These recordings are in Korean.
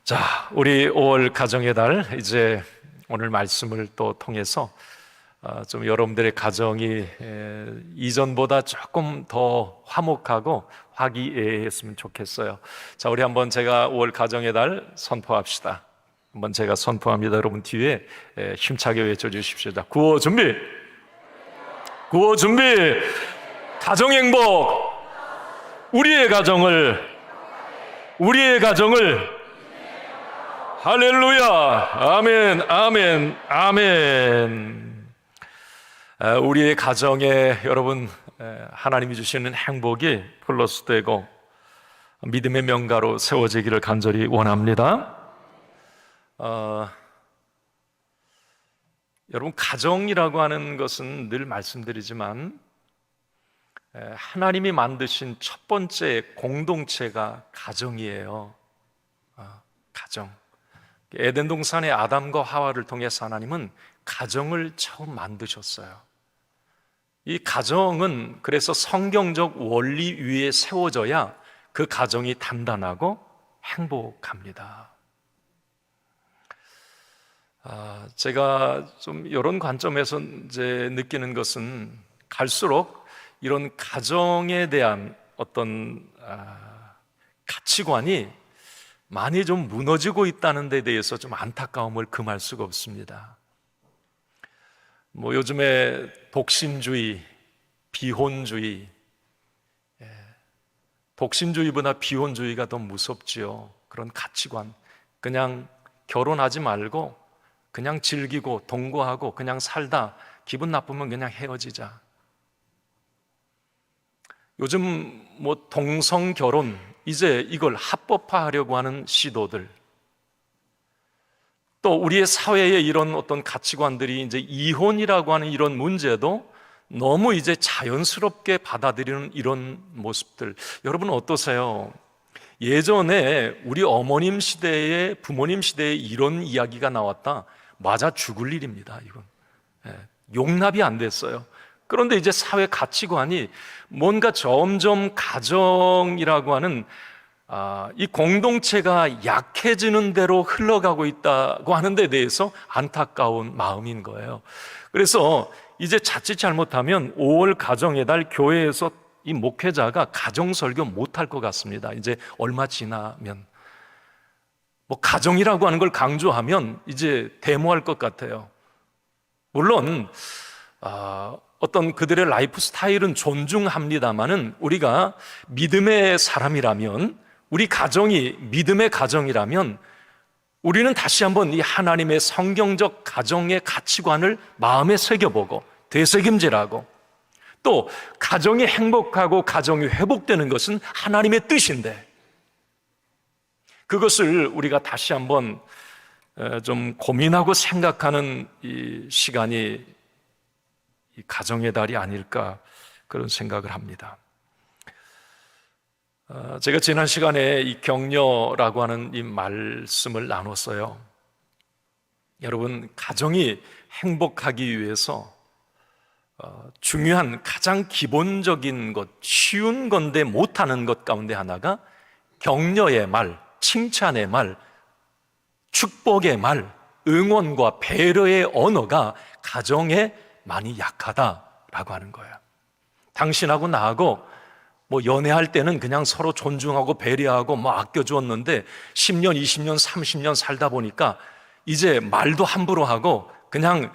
자, 우리 5월 가정의 달, 이제 오늘 말씀을 또 통해서 좀 여러분들의 가정이 이전보다 조금 더 화목하고 화기애애했으면 좋겠어요. 자, 우리 한번 제가 5월 가정의 달 선포합시다. 한번 제가 선포합니다. 여러분 뒤에 힘차게 외쳐주십시오. 자, 구호 준비! 구호 준비! 가정 행복! 우리의 가정을 할렐루야! 아멘, 아멘, 아멘. 우리의 가정에 여러분 하나님이 주시는 행복이 플러스되고 믿음의 명가로 세워지기를 간절히 원합니다. 여러분, 가정이라고 하는 것은 늘 말씀드리지만 하나님이 만드신 첫 번째 공동체가 가정이에요. 가정. 에덴 동산의 아담과 하와를 통해서 하나님은 가정을 처음 만드셨어요. 이 가정은 그래서 성경적 원리 위에 세워져야 그 가정이 단단하고 행복합니다. 제가 좀 이런 관점에서 이제 느끼는 것은 갈수록 이런 가정에 대한 어떤 가치관이 많이 좀 무너지고 있다는 데 대해서 좀 안타까움을 금할 수가 없습니다. 요즘에 독신주의, 비혼주의, 독신주의보다 비혼주의가 더 무섭지요. 그런 가치관, 그냥 결혼하지 말고 그냥 즐기고 동거하고 그냥 살다 기분 나쁘면 그냥 헤어지자. 요즘 동성 결혼, 이제 이걸 합법화하려고 하는 시도들, 또 우리의 사회에 이런 어떤 가치관들이 이제 이혼이라고 하는 이런 문제도 너무 이제 자연스럽게 받아들이는 이런 모습들, 여러분 어떠세요? 예전에 우리 어머님 시대에, 부모님 시대에 이런 이야기가 나왔다, 맞아 죽을 일입니다. 이건 용납이 안 됐어요. 그런데 이제 사회 가치관이 뭔가 점점 가정이라고 하는 이 공동체가 약해지는 대로 흘러가고 있다고 하는 데 대해서 안타까운 마음인 거예요. 그래서 이제 자칫 잘못하면 5월 가정의 달 교회에서 이 목회자가 가정 설교 못할 것 같습니다. 이제 얼마 지나면 가정이라고 하는 걸 강조하면 이제 데모할 것 같아요. 물론 어떤 그들의 라이프 스타일은 존중합니다만은 우리가 믿음의 사람이라면, 우리 가정이 믿음의 가정이라면 우리는 다시 한번 이 하나님의 성경적 가정의 가치관을 마음에 새겨보고 되새김질하고, 또 가정이 행복하고 가정이 회복되는 것은 하나님의 뜻인데 그것을 우리가 다시 한번 좀 고민하고 생각하는 이 시간이 이 가정의 달이 아닐까, 그런 생각을 합니다. 제가 지난 시간에 이 격려라고 하는 이 말씀을 나눴어요. 여러분, 가정이 행복하기 위해서 중요한 가장 기본적인 것, 쉬운 건데 못하는 것 가운데 하나가 격려의 말, 칭찬의 말, 축복의 말, 응원과 배려의 언어가 가정에 많이 약하다라고 하는 거예요. 당신하고 나하고 연애할 때는 그냥 서로 존중하고 배려하고 아껴주었는데 10년, 20년, 30년 살다 보니까 이제 말도 함부로 하고 그냥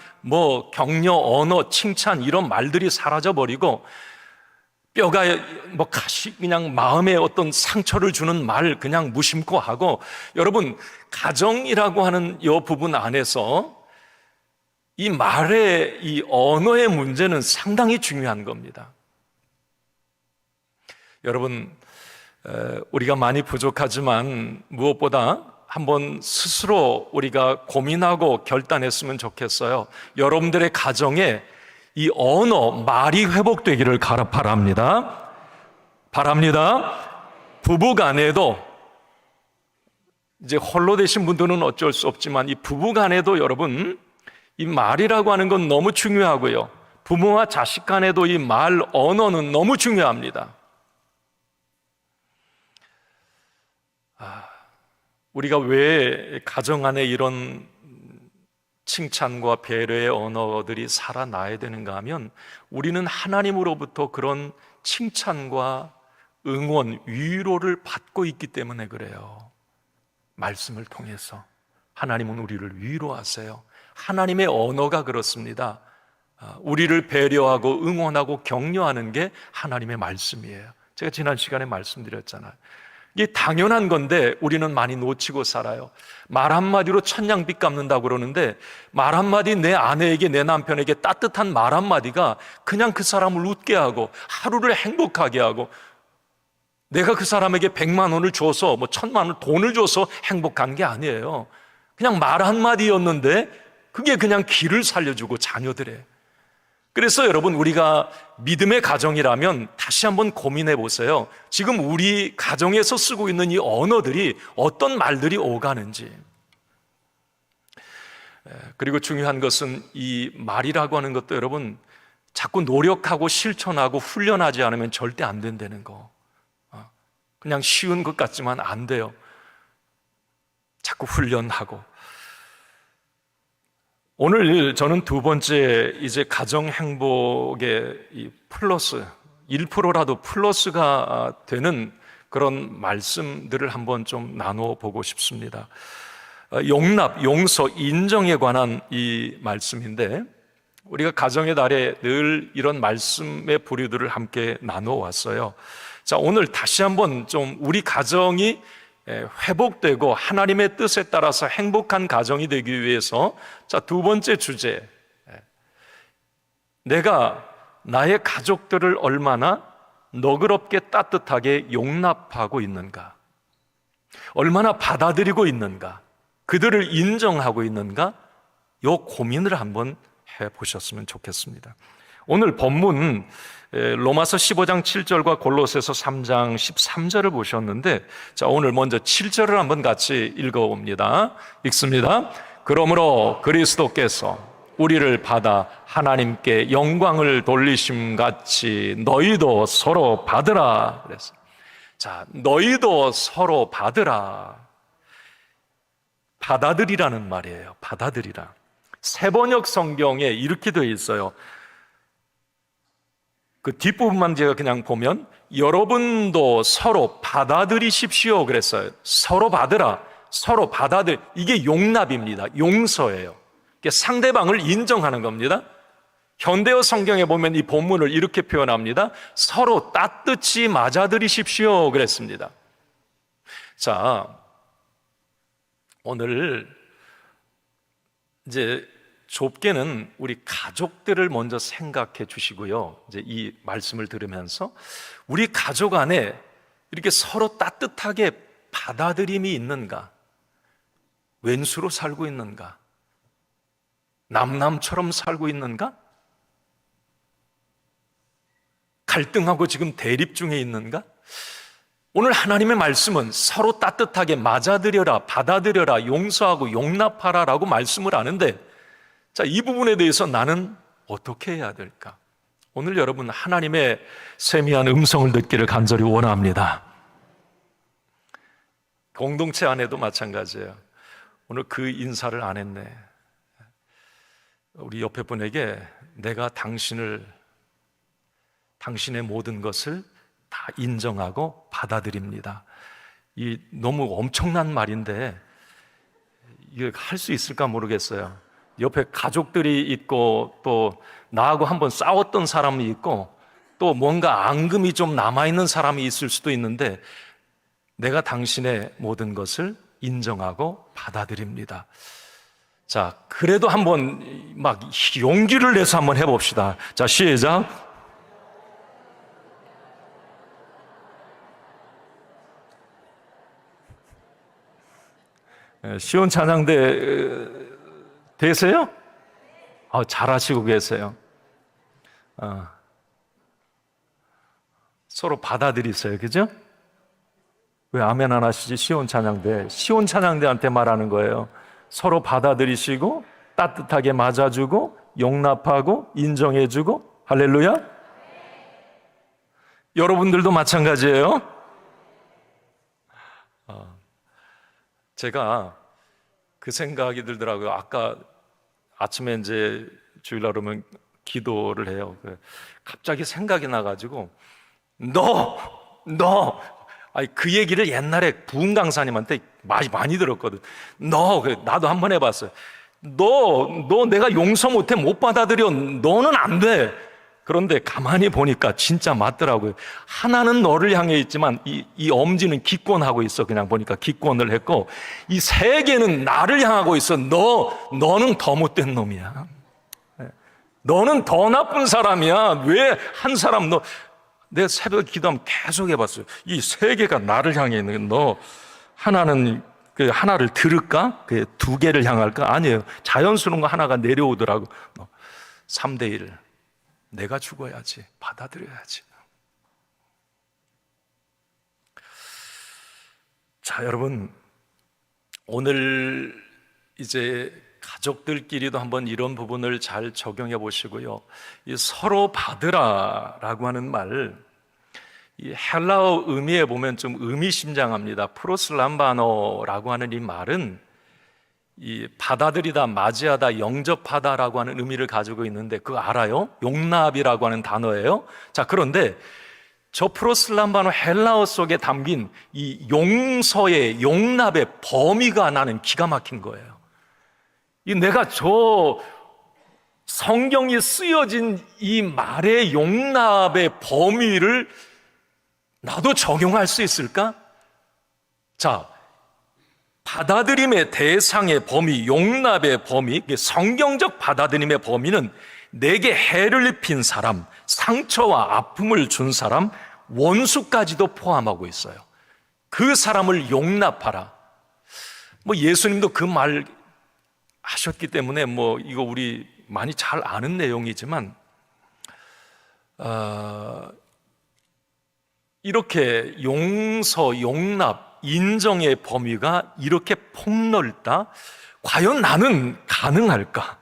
격려, 언어, 칭찬 이런 말들이 사라져버리고 뼈가 가시, 그냥 마음에 어떤 상처를 주는 말 그냥 무심코 하고, 여러분, 가정이라고 하는 이 부분 안에서 이 말의, 이 언어의 문제는 상당히 중요한 겁니다. 여러분, 우리가 많이 부족하지만 무엇보다 한번 스스로 우리가 고민하고 결단했으면 좋겠어요. 여러분들의 가정에 이 언어, 말이 회복되기를 바랍니다. 부부간에도, 이제 홀로 되신 분들은 어쩔 수 없지만 이 부부간에도 여러분, 이 말이라고 하는 건 너무 중요하고요. 부모와 자식 간에도 이 말, 언어는 너무 중요합니다. 우리가 왜 가정 안에 이런 칭찬과 배려의 언어들이 살아나야 되는가 하면 우리는 하나님으로부터 그런 칭찬과 응원, 위로를 받고 있기 때문에 그래요. 말씀을 통해서 하나님은 우리를 위로하세요. 하나님의 언어가 그렇습니다. 우리를 배려하고 응원하고 격려하는 게 하나님의 말씀이에요. 제가 지난 시간에 말씀드렸잖아요. 이게 당연한 건데 우리는 많이 놓치고 살아요. 말 한마디로 천냥빚 갚는다고 그러는데 말 한마디, 내 아내에게, 내 남편에게 따뜻한 말 한마디가 그냥 그 사람을 웃게 하고 하루를 행복하게 하고, 내가 그 사람에게 100만 원을 줘서 1000만 원 돈을 줘서 행복한 게 아니에요. 그냥 말 한마디였는데 그게 그냥 길을 살려주고 자녀들의. 그래서 여러분, 우리가 믿음의 가정이라면 다시 한번 고민해 보세요. 지금 우리 가정에서 쓰고 있는 이 언어들이 어떤 말들이 오가는지. 그리고 중요한 것은 이 말이라고 하는 것도 여러분, 자꾸 노력하고 실천하고 훈련하지 않으면 절대 안 된다는 거. 그냥 쉬운 것 같지만 안 돼요. 자꾸 훈련하고. 오늘 저는 두 번째, 이제 가정 행복의 이 플러스 1%라도 플러스가 되는 그런 말씀들을 한번 좀 나누어 보고 싶습니다. 용납, 용서, 인정에 관한 이 말씀인데, 우리가 가정의 달에 늘 이런 말씀의 부류들을 함께 나누어 왔어요. 자, 오늘 다시 한번 좀 우리 가정이 회복되고 하나님의 뜻에 따라서 행복한 가정이 되기 위해서, 자, 두 번째 주제, 내가 나의 가족들을 얼마나 너그럽게 따뜻하게 용납하고 있는가, 얼마나 받아들이고 있는가, 그들을 인정하고 있는가, 요 고민을 한번 해보셨으면 좋겠습니다. 오늘 본문 로마서 15장 7절과 골로새서 3장 13절을 보셨는데, 자, 오늘 먼저 7절을 한번 같이 읽어봅니다. 읽습니다. 그러므로 그리스도께서 우리를 받아 하나님께 영광을 돌리심 같이 너희도 서로 받으라 그랬어요. 자, 너희도 서로 받으라. 받아들이라는 말이에요. 받아들이라. 세번역 성경에 이렇게 되어 있어요. 그 뒷부분만 제가 그냥 보면 여러분도 서로 받아들이십시오 그랬어요. 서로 받으라, 서로 받아들, 이게 용납입니다. 용서예요. 이게 상대방을 인정하는 겁니다. 현대어 성경에 보면 이 본문을 이렇게 표현합니다. 서로 따뜻히 맞아들이십시오 그랬습니다. 자, 오늘 이제 좁게는 우리 가족들을 먼저 생각해 주시고요. 이제 이 말씀을 들으면서 우리 가족 안에 이렇게 서로 따뜻하게 받아들임이 있는가? 왼수로 살고 있는가? 남남처럼 살고 있는가? 갈등하고 지금 대립 중에 있는가? 오늘 하나님의 말씀은 서로 따뜻하게 맞아들여라, 받아들여라, 용서하고 용납하라라고 말씀을 하는데, 자, 이 부분에 대해서 나는 어떻게 해야 될까? 오늘 여러분 하나님의 세미한 음성을 듣기를 간절히 원합니다. 공동체 안에도 마찬가지예요. 오늘 그 인사를 안 했네. 우리 옆에 분에게 내가 당신의 모든 것을 다 인정하고 받아들입니다. 이 너무 엄청난 말인데 이거 할 수 있을까 모르겠어요. 옆에 가족들이 있고 또 나하고 한번 싸웠던 사람이 있고 또 뭔가 앙금이 좀 남아있는 사람이 있을 수도 있는데, 내가 당신의 모든 것을 인정하고 받아들입니다. 자, 그래도 한번 막 용기를 내서 한번 해봅시다. 자, 시작. 시온 찬양대 되세요? 잘하시고 계세요. 서로 받아들이세요. 그죠? 왜 아멘 안 하시지? 시온 찬양대한테 말하는 거예요. 서로 받아들이시고 따뜻하게 맞아주고 용납하고 인정해주고. 할렐루야. 여러분들도 마찬가지예요. 제가 그 생각이 들더라고요. 아까 아침에 이제 주일날 오면 기도를 해요. 갑자기 생각이 나가지고 아니 그 얘기를 옛날에 부흥 강사님한테 많이 들었거든. 나도 한번 해봤어요. 너 내가 용서 못해 못 받아들여. 너는 안 돼. 그런데 가만히 보니까 진짜 맞더라고요. 하나는 너를 향해 있지만 이 엄지는 기권하고 있어. 그냥 보니까 기권을 했고, 이 세 개는 나를 향하고 있어. 너는 더 못된 놈이야. 너는 더 나쁜 사람이야. 왜 한 사람 내가 새벽에 기도하면 계속 해봤어요. 이 세 개가 나를 향해 있는 너 하나는 하나를 들을까? 두 개를 향할까? 아니에요. 자연스러운 거 하나가 내려오더라고. 3대1. 내가 죽어야지. 받아들여야지. 자, 여러분, 오늘 이제 가족들끼리도 한번 이런 부분을 잘 적용해 보시고요. 이 서로 받으라라고 하는 말, 이 헬라어 의미에 보면 좀 의미심장합니다. 프로슬람바노라고 하는 이 말은 이 받아들이다, 맞이하다, 영접하다라고 하는 의미를 가지고 있는데 그거 알아요? 용납이라고 하는 단어예요. 자, 그런데 저 프로슬람바노 헬라어 속에 담긴 이 용서의, 용납의 범위가 나는 기가 막힌 거예요. 내가 저 성경이 쓰여진 이 말의 용납의 범위를 나도 적용할 수 있을까? 자, 받아들임의 대상의 범위, 용납의 범위, 성경적 받아들임의 범위는 내게 해를 입힌 사람, 상처와 아픔을 준 사람, 원수까지도 포함하고 있어요. 그 사람을 용납하라. 예수님도 그 말 하셨기 때문에 이거 우리 많이 잘 아는 내용이지만, 이렇게 용서, 용납, 인정의 범위가 이렇게 폭넓다? 과연 나는 가능할까?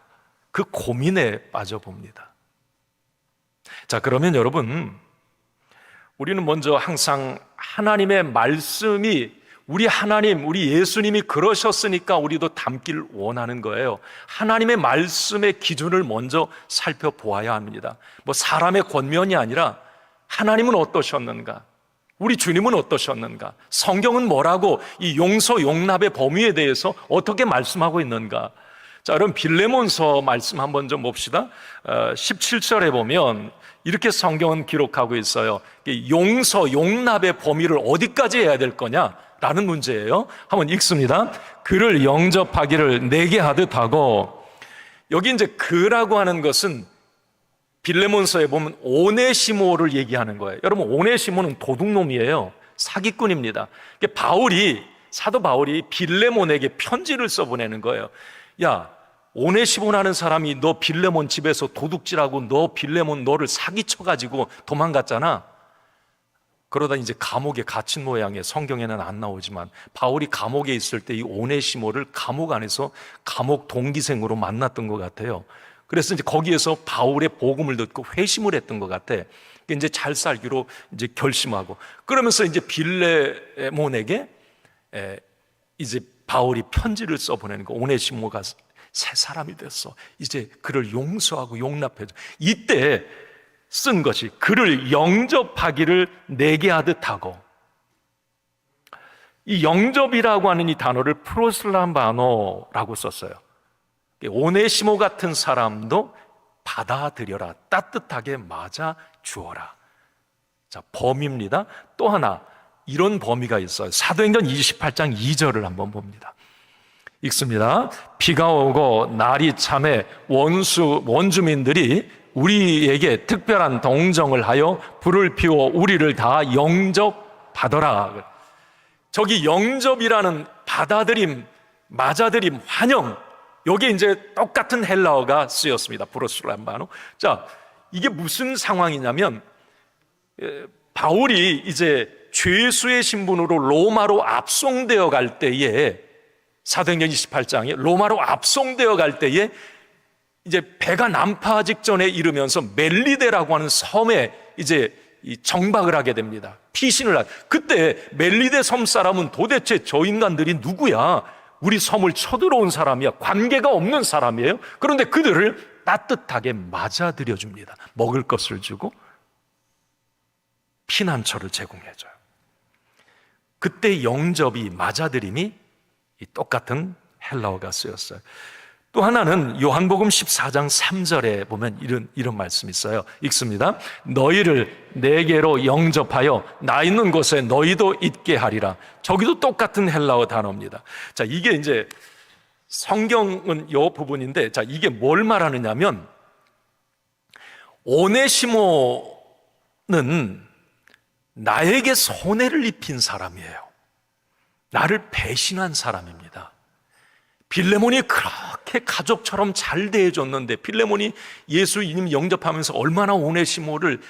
그 고민에 빠져봅니다. 자, 그러면 여러분, 우리는 먼저 항상 하나님의 말씀이 우리 하나님, 우리 예수님이 그러셨으니까 우리도 담길 원하는 거예요. 하나님의 말씀의 기준을 먼저 살펴보아야 합니다. 사람의 권면이 아니라 하나님은 어떠셨는가? 우리 주님은 어떠셨는가? 성경은 뭐라고 이 용서, 용납의 범위에 대해서 어떻게 말씀하고 있는가? 자, 그럼 빌레몬서 말씀 한번 좀 봅시다. 17절에 보면 이렇게 성경은 기록하고 있어요. 용서, 용납의 범위를 어디까지 해야 될 거냐? 라는 문제예요. 한번 읽습니다. 그를 영접하기를 내게 하듯 하고, 여기 이제 그라고 하는 것은 빌레몬서에 보면 오네시모를 얘기하는 거예요. 여러분, 오네시모는 도둑놈이에요. 사기꾼입니다. 사도 바울이 빌레몬에게 편지를 써보내는 거예요. 야, 오네시모라는 사람이 너 빌레몬 집에서 도둑질하고 너 빌레몬 너를 사기쳐가지고 도망갔잖아. 그러다 이제 감옥에 갇힌 모양이에요. 성경에는 안 나오지만 바울이 감옥에 있을 때 이 오네시모를 감옥 안에서 감옥 동기생으로 만났던 것 같아요. 그래서 이제 거기에서 바울의 복음을 듣고 회심을 했던 것 같아. 이제 잘 살기로 이제 결심하고, 그러면서 이제 빌레몬에게 이제 바울이 편지를 써보내는 거. 오네시모가 새 사람이 됐어. 이제 그를 용서하고 용납해줘. 이때 쓴 것이 그를 영접하기를 내게 하듯 하고, 이 영접이라고 하는 이 단어를 프로슬람바노라고 썼어요. 오네시모 같은 사람도 받아들여라. 따뜻하게 맞아 주어라. 자, 범위입니다. 또 하나 이런 범위가 있어요. 사도행전 28장 2절을 한번 봅니다. 읽습니다. 비가 오고 날이 참해 원주민들이 우리에게 특별한 동정을 하여 불을 피워 우리를 다 영접하더라. 저기 영접이라는 받아들임, 맞아들임, 환영, 여기 이제 똑같은 헬라어가 쓰였습니다. 프로슬람바노. 자, 이게 무슨 상황이냐면 바울이 이제 죄수의 신분으로 로마로 압송되어 갈 때에, 사도행전 28장에 로마로 압송되어 갈 때에 이제 배가 난파 직전에 이르면서 멜리데라고 하는 섬에 이제 이 정박을 하게 됩니다. 피신을 그때 멜리데 섬 사람은 도대체 저 인간들이 누구야? 우리 섬을 쳐들어온 사람이야. 관계가 없는 사람이에요. 그런데 그들을 따뜻하게 맞아들여 줍니다. 먹을 것을 주고 피난처를 제공해줘요. 그때 영접이, 맞아들임이 이 똑같은 헬라어가 쓰였어요. 또 하나는 요한복음 14장 3절에 보면 이런 말씀이 있어요. 읽습니다. 너희를 내게로 영접하여 나 있는 곳에 너희도 있게 하리라. 저기도 똑같은 헬라어 단어입니다. 자, 이게 이제 성경은 요 부분인데, 자, 이게 뭘 말하느냐면, 오네시모는 나에게 손해를 입힌 사람이에요. 나를 배신한 사람입니다. 빌레몬이 그렇게 가족처럼 잘 대해줬는데, 빌레몬이 예수님 영접하면서 얼마나 오네시모를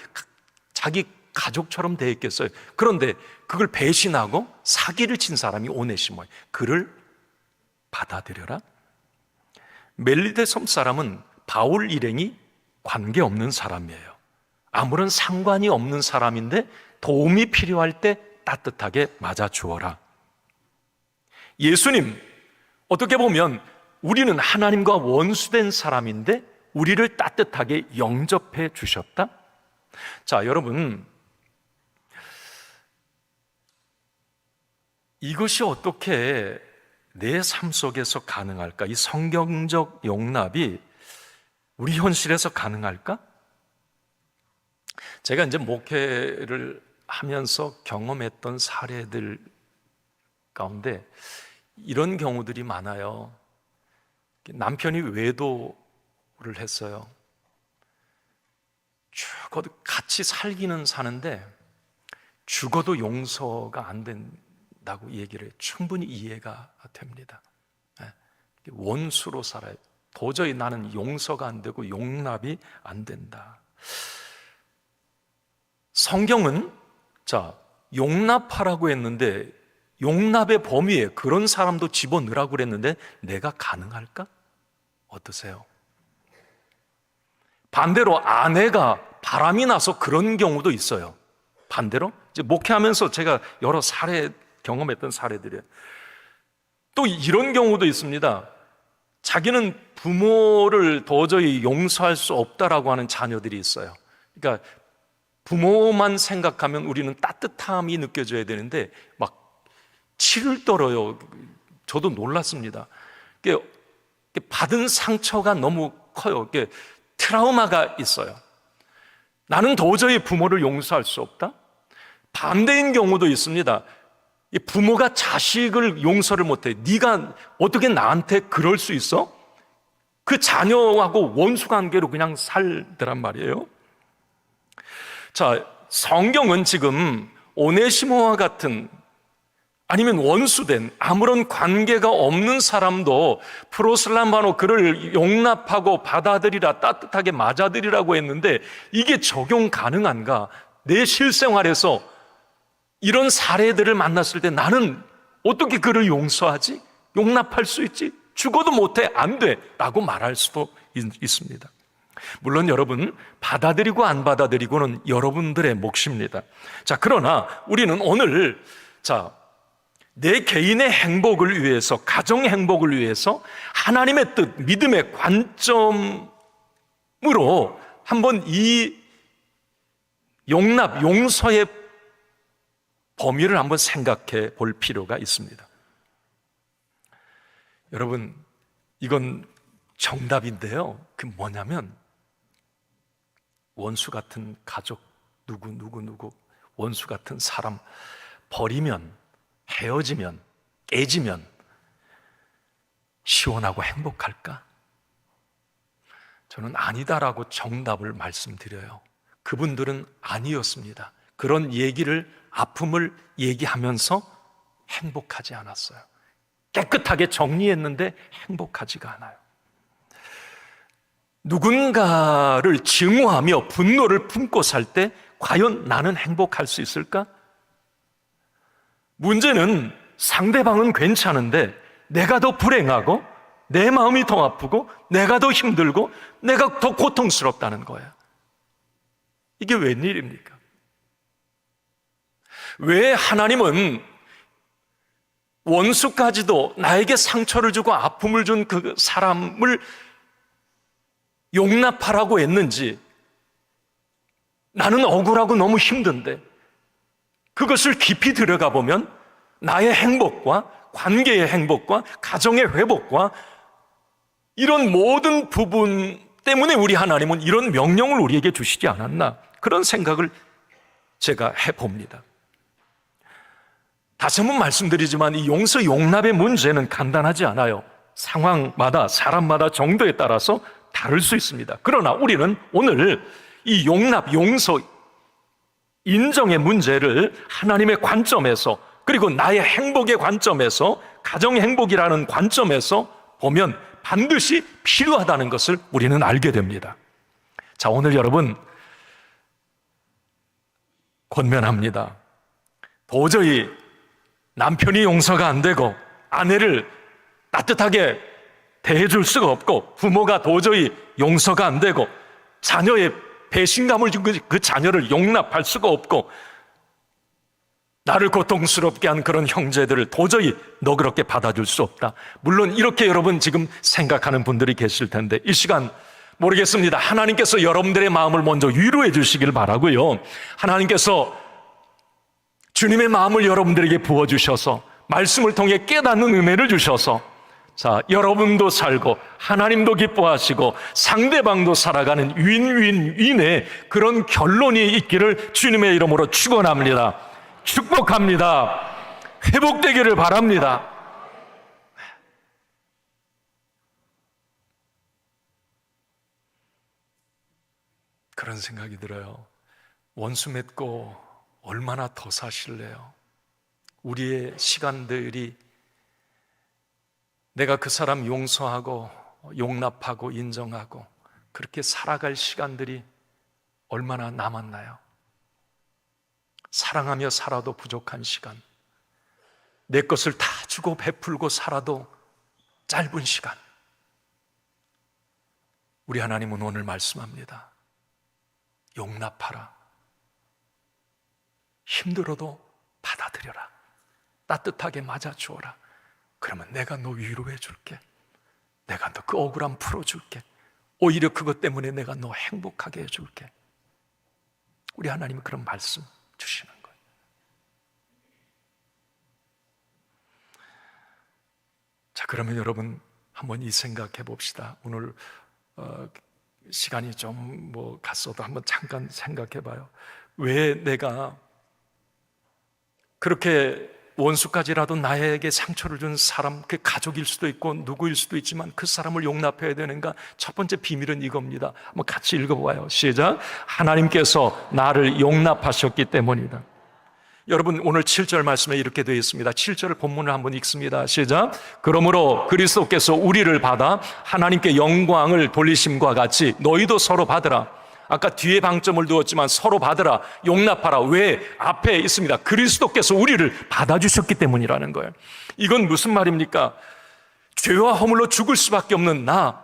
자기 가족처럼 대했겠어요. 그런데 그걸 배신하고 사기를 친 사람이 오네시모예요. 그를 받아들여라. 멜리데 섬 사람은 바울 일행이 관계없는 사람이에요. 아무런 상관이 없는 사람인데 도움이 필요할 때 따뜻하게 맞아주어라. 예수님, 어떻게 보면 우리는 하나님과 원수된 사람인데 우리를 따뜻하게 영접해 주셨다? 자, 여러분, 이것이 어떻게 내 삶 속에서 가능할까? 이 성경적 용납이 우리 현실에서 가능할까? 제가 이제 목회를 하면서 경험했던 사례들 가운데 이런 경우들이 많아요. 남편이 외도를 했어요. 죽어도 같이 살기는 사는데 죽어도 용서가 안 된다고 얘기를 해요. 충분히 이해가 됩니다. 원수로 살아요. 도저히 나는 용서가 안 되고 용납이 안 된다. 성경은 용납하라고 했는데 용납의 범위에 그런 사람도 집어넣으라고 그랬는데 내가 가능할까? 어떠세요? 반대로 아내가 바람이 나서 그런 경우도 있어요. 반대로 이제 목회하면서 제가 여러 사례 경험했던 사례들이에요. 또 이런 경우도 있습니다. 자기는 부모를 도저히 용서할 수 없다라고 하는 자녀들이 있어요. 그러니까 부모만 생각하면 우리는 따뜻함이 느껴져야 되는데 막 치를 떨어요. 저도 놀랐습니다. 받은 상처가 너무 커요. 트라우마가 있어요. 나는 도저히 부모를 용서할 수 없다? 반대인 경우도 있습니다. 부모가 자식을 용서를 못해. 네가 어떻게 나한테 그럴 수 있어? 그 자녀하고 원수 관계로 그냥 살더란 말이에요. 자, 성경은 지금 오네시모와 같은 아니면 원수된 아무런 관계가 없는 사람도 프로슬람바노 그를 용납하고 받아들이라, 따뜻하게 맞아들이라고 했는데 이게 적용 가능한가? 내 실생활에서 이런 사례들을 만났을 때 나는 어떻게 그를 용서하지? 용납할 수 있지? 죽어도 못해, 안 돼 라고 말할 수도 있습니다. 물론 여러분, 받아들이고 안 받아들이고는 여러분들의 몫입니다. 자, 그러나 우리는 오늘 내 개인의 행복을 위해서, 가정 행복을 위해서 하나님의 뜻, 믿음의 관점으로 한번 이 용납, 용서의 범위를 한번 생각해 볼 필요가 있습니다. 여러분, 이건 정답인데요. 그 뭐냐면 원수 같은 가족, 누구 원수 같은 사람 버리면, 헤어지면, 깨지면 시원하고 행복할까? 저는 아니다라고 정답을 말씀드려요. 그분들은 아니었습니다. 그런 얘기를, 아픔을 얘기하면서 행복하지 않았어요. 깨끗하게 정리했는데 행복하지가 않아요. 누군가를 증오하며 분노를 품고 살 때 과연 나는 행복할 수 있을까? 문제는 상대방은 괜찮은데 내가 더 불행하고 내 마음이 더 아프고 내가 더 힘들고 내가 더 고통스럽다는 거예요. 이게 웬일입니까? 왜 하나님은 원수까지도 나에게 상처를 주고 아픔을 준 그 사람을 용납하라고 했는지, 나는 억울하고 너무 힘든데 그것을 깊이 들어가 보면 나의 행복과 관계의 행복과 가정의 회복과 이런 모든 부분 때문에 우리 하나님은 이런 명령을 우리에게 주시지 않았나, 그런 생각을 제가 해봅니다. 다시 한번 말씀드리지만 이 용서 용납의 문제는 간단하지 않아요. 상황마다 사람마다 정도에 따라서 다를 수 있습니다. 그러나 우리는 오늘 이 용납, 용서, 인정의 문제를 하나님의 관점에서, 그리고 나의 행복의 관점에서, 가정 행복이라는 관점에서 보면 반드시 필요하다는 것을 우리는 알게 됩니다. 자, 오늘 여러분 권면합니다. 도저히 남편이 용서가 안 되고 아내를 따뜻하게 대해줄 수가 없고 부모가 도저히 용서가 안 되고 자녀의 배신감을 준 그 자녀를 용납할 수가 없고 나를 고통스럽게 한 그런 형제들을 도저히 너그럽게 받아줄 수 없다. 물론 이렇게 여러분 지금 생각하는 분들이 계실 텐데 이 시간 모르겠습니다. 하나님께서 여러분들의 마음을 먼저 위로해 주시길 바라고요. 하나님께서 주님의 마음을 여러분들에게 부어주셔서 말씀을 통해 깨닫는 은혜를 주셔서 자, 여러분도 살고 하나님도 기뻐하시고 상대방도 살아가는 윈윈윈의 그런 결론이 있기를 주님의 이름으로 축원합니다. 축복합니다. 회복되기를 바랍니다. 그런 생각이 들어요. 원수 맺고 얼마나 더 사실래요? 우리의 시간들이 내가 그 사람 용서하고 용납하고 인정하고 그렇게 살아갈 시간들이 얼마나 남았나요? 사랑하며 살아도 부족한 시간, 내 것을 다 주고 베풀고 살아도 짧은 시간. 우리 하나님은 오늘 말씀합니다. 용납하라. 힘들어도 받아들여라. 따뜻하게 맞아주어라. 그러면 내가 너 위로해 줄게. 내가 너 그 억울함 풀어줄게. 오히려 그것 때문에 내가 너 행복하게 해줄게. 우리 하나님은 그런 말씀 주시는 거예요. 자, 그러면 여러분 한번 이 생각해 봅시다. 오늘 시간이 좀 갔어도 한번 잠깐 생각해 봐요. 왜 내가 그렇게 원수까지라도 나에게 상처를 준 사람, 그 가족일 수도 있고 누구일 수도 있지만 그 사람을 용납해야 되는가? 첫 번째 비밀은 이겁니다. 한번 같이 읽어봐요. 시작. 하나님께서 나를 용납하셨기 때문이다. 여러분 오늘 7절 말씀에 이렇게 되어 있습니다. 7절 본문을 한번 읽습니다. 시작. 그러므로 그리스도께서 우리를 받아 하나님께 영광을 돌리심과 같이 너희도 서로 받으라. 아까 뒤에 방점을 두었지만 서로 받으라, 용납하라. 왜? 앞에 있습니다. 그리스도께서 우리를 받아주셨기 때문이라는 거예요. 이건 무슨 말입니까? 죄와 허물로 죽을 수밖에 없는 나,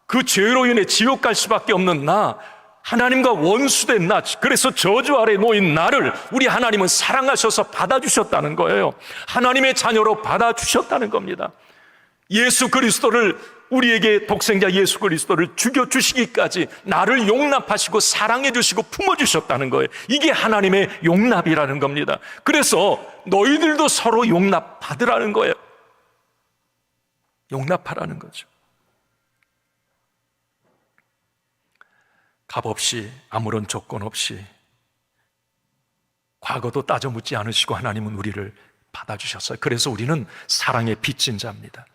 그 죄로 인해 지옥 갈 수밖에 없는 나, 하나님과 원수된 나, 그래서 저주 아래 놓인 나를 우리 하나님은 사랑하셔서 받아주셨다는 거예요. 하나님의 자녀로 받아주셨다는 겁니다. 예수 그리스도를, 우리에게 독생자 예수 그리스도를 죽여주시기까지 나를 용납하시고 사랑해주시고 품어주셨다는 거예요. 이게 하나님의 용납이라는 겁니다. 그래서 너희들도 서로 용납받으라는 거예요. 용납하라는 거죠. 값 없이, 아무런 조건 없이, 과거도 따져 묻지 않으시고 하나님은 우리를 받아주셨어요. 그래서 우리는 사랑의 빚진 자입니다.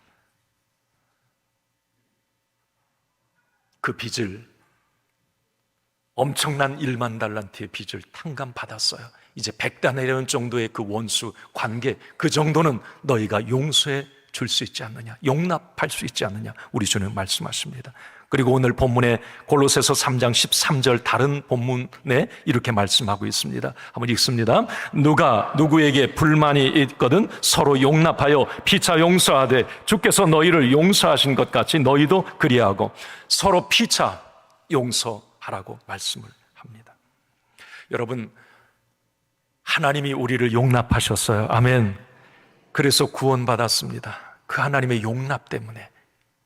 그 빚을, 엄청난 1만 달란트의 빚을 탕감받았어요. 이제 100단 이런 정도의 그 원수 관계, 그 정도는 너희가 용서해 줄 수 있지 않느냐, 용납할 수 있지 않느냐, 우리 주님 말씀하십니다. 그리고 오늘 본문에 골로새서 3장 13절 다른 본문에 이렇게 말씀하고 있습니다. 한번 읽습니다. 누가 누구에게 불만이 있거든 서로 용납하여 피차 용서하되 주께서 너희를 용서하신 것 같이 너희도 그리하고. 서로 피차 용서하라고 말씀을 합니다. 여러분, 하나님이 우리를 용납하셨어요. 아멘. 그래서 구원받았습니다. 그 하나님의 용납 때문에,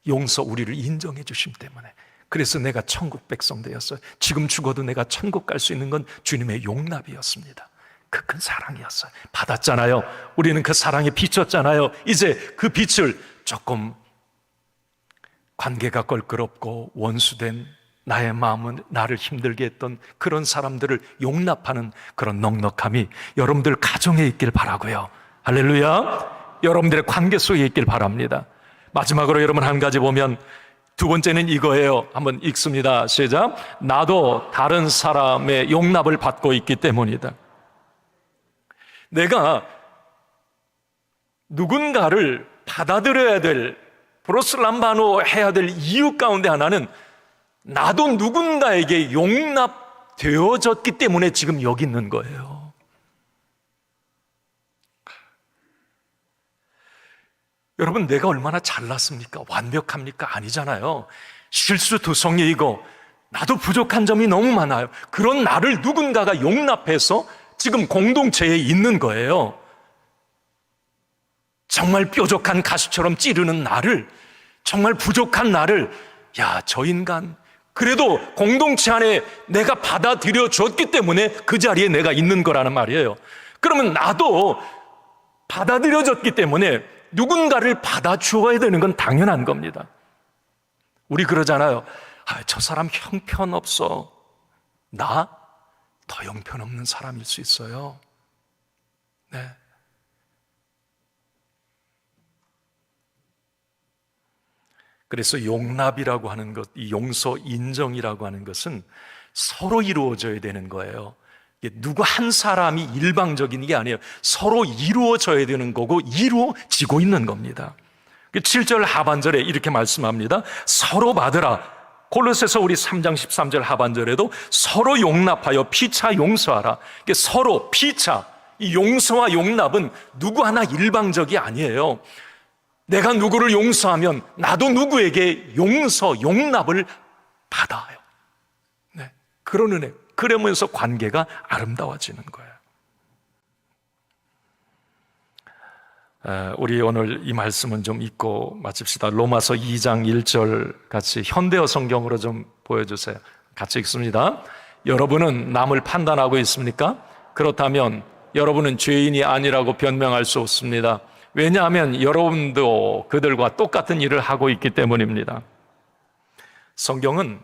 용서, 우리를 인정해 주심 때문에. 그래서 내가 천국 백성 되었어요. 지금 죽어도 내가 천국 갈 수 있는 건 주님의 용납이었습니다. 그 큰 사랑이었어요. 받았잖아요. 우리는 그 사랑에 비쳤잖아요. 이제 그 빛을 조금 관계가 껄끄럽고 원수된 나의 마음은 나를 힘들게 했던 그런 사람들을 용납하는 그런 넉넉함이 여러분들 가정에 있길 바라고요. 할렐루야. 여러분들의 관계 속에 있길 바랍니다. 마지막으로 여러분 한 가지 보면, 두 번째는 이거예요. 한번 읽습니다. 시작. 나도 다른 사람의 용납을 받고 있기 때문이다. 내가 누군가를 받아들여야 될, 프로슬람바노 해야 될 이유 가운데 하나는 나도 누군가에게 용납되어졌기 때문에 지금 여기 있는 거예요. 여러분, 내가 얼마나 잘났습니까? 완벽합니까? 아니잖아요. 실수투성이이고 나도 부족한 점이 너무 많아요. 그런 나를 누군가가 용납해서 지금 공동체에 있는 거예요. 정말 뾰족한 가시처럼 찌르는 나를, 정말 부족한 나를, 야, 저 인간 그래도 공동체 안에 내가 받아들여 줬기 때문에 그 자리에 내가 있는 거라는 말이에요. 그러면 나도 받아들여졌기 때문에 누군가를 받아주어야 되는 건 당연한 겁니다. 우리 그러잖아요. 저 사람 형편없어. 나 더 형편없는 사람일 수 있어요. 네. 그래서 용납이라고 하는 것, 이 용서, 인정이라고 하는 것은 서로 이루어져야 되는 거예요. 누구 한 사람이 일방적인 게 아니에요. 서로 이루어져야 되는 거고 이루어지고 있는 겁니다. 7절 하반절에 이렇게 말씀합니다. 서로 받으라. 골로새서 우리 3장 13절 하반절에도 서로 용납하여 피차 용서하라. 서로 피차, 이 용서와 용납은 누구 하나 일방적이 아니에요. 내가 누구를 용서하면 나도 누구에게 용서, 용납을 받아요. 네. 그런 은혜, 그러면서 관계가 아름다워지는 거예요. 우리 오늘 이 말씀은 좀 읽고 마칩시다. 로마서 2장 1절 같이 현대어 성경으로 좀 보여주세요. 같이 읽습니다. 여러분은 남을 판단하고 있습니까? 그렇다면 여러분은 죄인이 아니라고 변명할 수 없습니다. 왜냐하면 여러분도 그들과 똑같은 일을 하고 있기 때문입니다. 성경은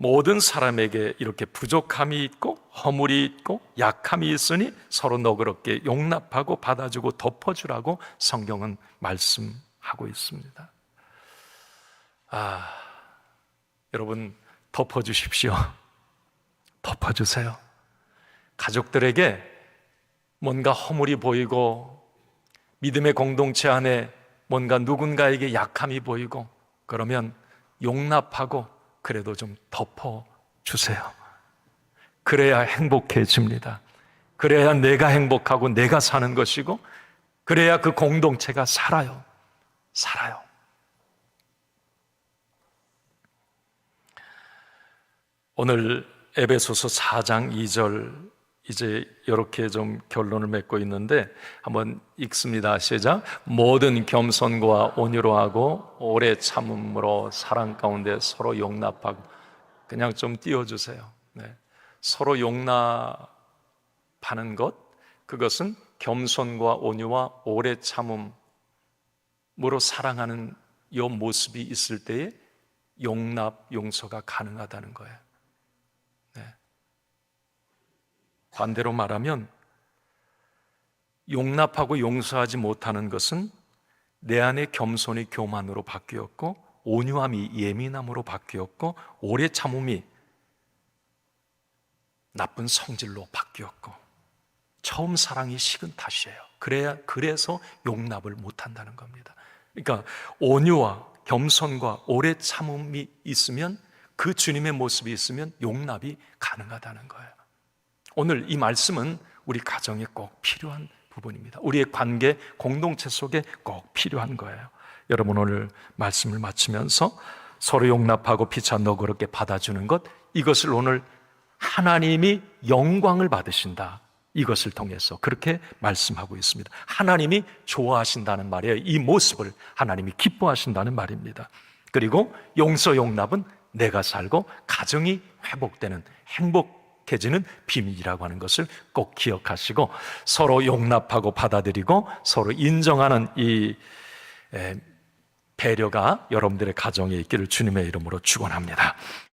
모든 사람에게 이렇게 부족함이 있고 허물이 있고 약함이 있으니 서로 너그럽게 용납하고 받아주고 덮어주라고 성경은 말씀하고 있습니다. 여러분 덮어주십시오. 덮어주세요. 가족들에게 뭔가 허물이 보이고 믿음의 공동체 안에 뭔가 누군가에게 약함이 보이고 그러면 용납하고 그래도 좀 덮어주세요. 그래야 행복해집니다. 그래야 내가 행복하고 내가 사는 것이고 그래야 그 공동체가 살아요. 오늘 에베소서 4장 2절 이제 이렇게 좀 결론을 맺고 있는데 한번 읽습니다. 시작. 모든 겸손과 온유로 하고 오래 참음으로 사랑 가운데 서로 용납하고. 그냥 좀 띄워주세요. 네. 서로 용납하는 것, 그것은 겸손과 온유와 오래 참음으로 사랑하는 이 모습이 있을 때에 용납, 용서가 가능하다는 거예요. 반대로 말하면 용납하고 용서하지 못하는 것은 내 안에 겸손이 교만으로 바뀌었고 온유함이 예민함으로 바뀌었고 오래 참음이 나쁜 성질로 바뀌었고 처음 사랑이 식은 탓이에요. 그래서 용납을 못한다는 겁니다. 그러니까 온유와 겸손과 오래 참음이 있으면 그 주님의 모습이 있으면 용납이 가능하다는 거예요. 오늘 이 말씀은 우리 가정에 꼭 필요한 부분입니다. 우리의 관계, 공동체 속에 꼭 필요한 거예요. 여러분 오늘 말씀을 마치면서 서로 용납하고 피차 너그럽게 받아주는 것, 이것을 오늘 하나님이 영광을 받으신다, 이것을 통해서 그렇게 말씀하고 있습니다. 하나님이 좋아하신다는 말이에요. 이 모습을 하나님이 기뻐하신다는 말입니다. 그리고 용서 용납은 내가 살고 가정이 회복되는, 행복해지는 비밀이라고 하는 것을 꼭 기억하시고, 서로 용납하고 받아들이고 서로 인정하는 이 배려가 여러분들의 가정에 있기를 주님의 이름으로 축원합니다.